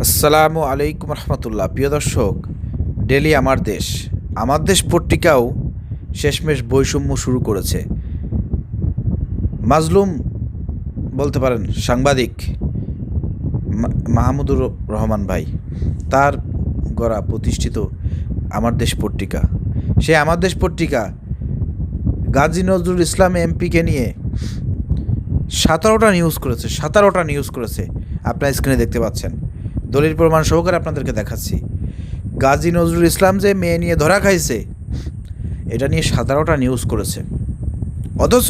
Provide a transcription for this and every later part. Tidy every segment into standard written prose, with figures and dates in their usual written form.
আসসালামু আলাইকুম রহমতুল্লাহ। প্রিয় দর্শক, ডেলি আমার দেশ পত্রিকাও শেষমেশ বৈষম্য শুরু করেছে। মাজলুম বলতে পারেন সাংবাদিক মাহমুদুর রহমান ভাই, তার গড়া প্রতিষ্ঠিত আমার দেশ পত্রিকা, সে আমার দেশ পত্রিকা গাজী নজরুল ইসলাম এমপিকে নিয়ে 17টা নিউজ করেছে। আপনার স্ক্রিনে দেখতে পাচ্ছেন, দলিল প্রমাণ সহকারে আপনাদেরকে দেখাচ্ছি। গাজী নজরুল ইসলাম যে মেয়ে নিয়ে ধরা খাইছে, এটা নিয়ে 17টা নিউজ করেছে। অথচ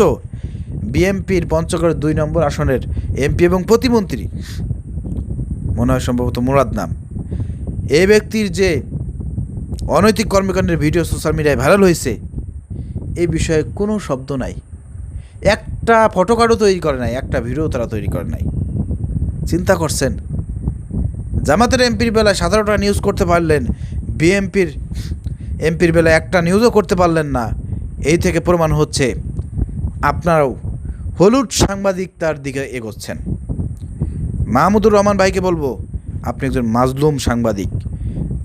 বিএনপির পঞ্চগড় 2 নম্বর আসনের এমপি এবং প্রতিমন্ত্রী, মনে হয় সম্ভবত মুরাদ নাম, এই ব্যক্তির যে অনৈতিক কর্মকাণ্ডের ভিডিও সোশ্যাল মিডিয়ায় ভাইরাল হয়েছে, এই বিষয়ে কোনো শব্দ নাই, একটা ফটোকার্ডও তৈরি করে নাই, একটা ভিডিও তারা তৈরি করে নাই। চিন্তা করছেন, জামাতের এমপির বেলায় 17টা নিউজ করতে পারলেন, এমপির বেলায় একটা নিউজও করতে পারলেন না। এই থেকে প্রমাণ হচ্ছে আপনারাও হলুদ সাংবাদিকতার দিকে এগোচ্ছেন। মাহমুদুর রহমান ভাইকে বলবো, আপনি একজন মাজলুম সাংবাদিক।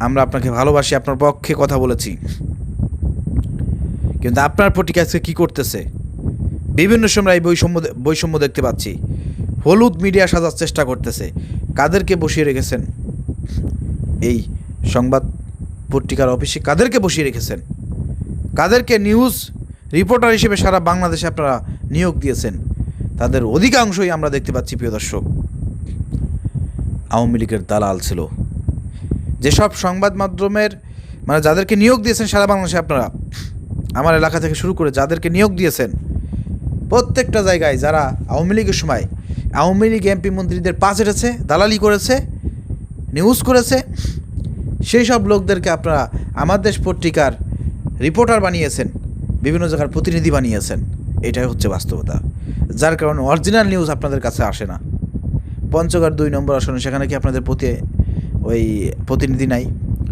আমরা আপনাকে ভালোবাসি, আপনার পক্ষে কথা বলেছি, কিন্তু আপনার পত্রিকা আজকে কী করতেছে? বিভিন্ন সময় এই বৈষম্য দেখতে পাচ্ছি। হলুদ মিডিয়া সাজার চেষ্টা করতেছে। কাদেরকে বসিয়ে রেখেছেন এই সংবাদ পত্রিকার অফিসে? কাদেরকে বসিয়ে রেখেছেন? কাদেরকে নিউজ রিপোর্টার হিসেবে সারা বাংলাদেশে আপনারা নিয়োগ দিয়েছেন? তাদের অধিকাংশই আমরা দেখতে পাচ্ছি, প্রিয় দর্শক, আওয়ামী লীগের দালাল ছিল। যেসব সংবাদ মাধ্যমের যাদেরকে নিয়োগ দিয়েছেন সারা বাংলাদেশে, আপনারা আমার এলাকা থেকে শুরু করে যাদেরকে নিয়োগ দিয়েছেন, প্রত্যেকটা জায়গায় যারা আওয়ামী লীগের সময় আওয়ামী লীগ এমপি মন্ত্রীদের পা চেটেছে, দালালি করেছে, নিউজ করেছে, সেই সব লোকদেরকে আপনারা আমার দেশ পত্রিকার রিপোর্টার বানিয়েছেন, বিভিন্ন জায়গার প্রতিনিধি বানিয়েছেন। এটাই হচ্ছে বাস্তবতা, যার কারণে অরিজিনাল নিউজ আপনাদের কাছে আসে না। পঞ্চগড় 2 নম্বর আসনে সেখানে কি আপনাদের প্রতিনিধি নাই?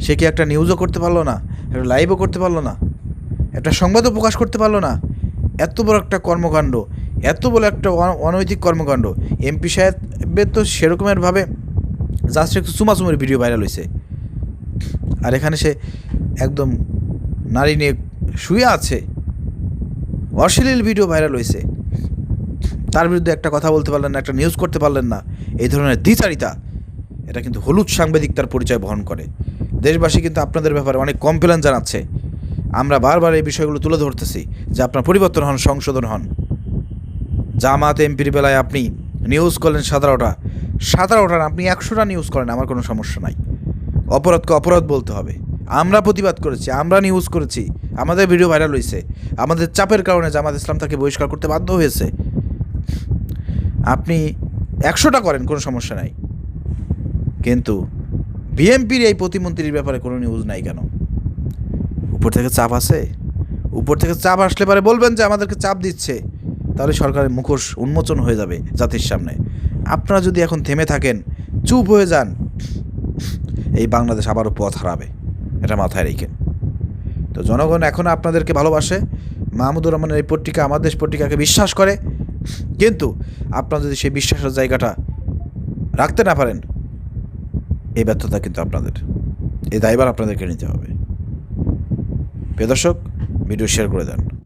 সে কি একটা নিউজও করতে পারলো না, একটা লাইভও করতে পারলো না, একটা সংবাদও প্রকাশ করতে পারলো না? এত বড় একটা কর্মকাণ্ড, এত বড় একটা অনৈতিক কর্মকাণ্ড। এমপি সাহেবের তো সেরকমেরভাবে জাস্ট একটু চুমাচুমের ভিডিও ভাইরাল হয়েছে, আর এখানে সে একদম নারী নিয়ে শুয়ে আছে, অশ্লীল ভিডিও ভাইরাল হয়েছে। তার বিরুদ্ধে একটা কথা বলতে পারলেন না, একটা নিউজ করতে পারলেন না। এই ধরনের দ্বিচারিতা, এটা কিন্তু হলুদ সাংবাদিকতার পরিচয় বহন করে। দেশবাসী কিন্তু আপনাদের ব্যাপারে অনেক কমপ্লেন জানাচ্ছে। আমরা বারবার এই বিষয়গুলো তুলে ধরতেছি যে আপনার পরিবর্তন হন, সংশোধন হন। জামাত এমপির বেলায় আপনি নিউজ করলেন 17টা, আপনি 100টা নিউজ করেন, আমার কোনো সমস্যা নাই। অপরাধকে অপরাধ বলতে হবে। আমরা প্রতিবাদ করেছি, আমরা নিউজ করেছি, আমাদের ভিডিও ভাইরাল হয়েছে, আমাদের চাপের কারণে জামাত ইসলাম তাকে বহিষ্কার করতে বাধ্য হয়েছে। আপনি 100টা করেন, কোনো সমস্যা নাই, কিন্তু বিএনপির এই প্রতিমন্ত্রীর ব্যাপারে কোনো নিউজ নাই কেন? উপর থেকে চাপ আছে? উপর থেকে চাপ আসলে পারে বলবেন যে আমাদেরকে চাপ দিচ্ছে, তাহলে সরকারের মুখোশ উন্মোচন হয়ে যাবে জাতির সামনে। আপনারা যদি এখন থেমে থাকেন, চুপ হয়ে যান, এই বাংলাদেশ আবারও পথ হারাবে, এটা মাথায় রেখেন। তো জনগণ এখন আপনাদেরকে ভালোবাসে, মাহমুদুর রহমানের এই পত্রিকা আমার দেশ পত্রিকাকে বিশ্বাস করে, কিন্তু আপনারা যদি সেই বিশ্বাসের জায়গাটা রাখতে না পারেন, এই ব্যর্থতা কিন্তু আপনাদের, এই দায়ভার আপনাদেরকে নিতে হবে। প্রিয় দর্শক, ভিডিও শেয়ার করে দেন।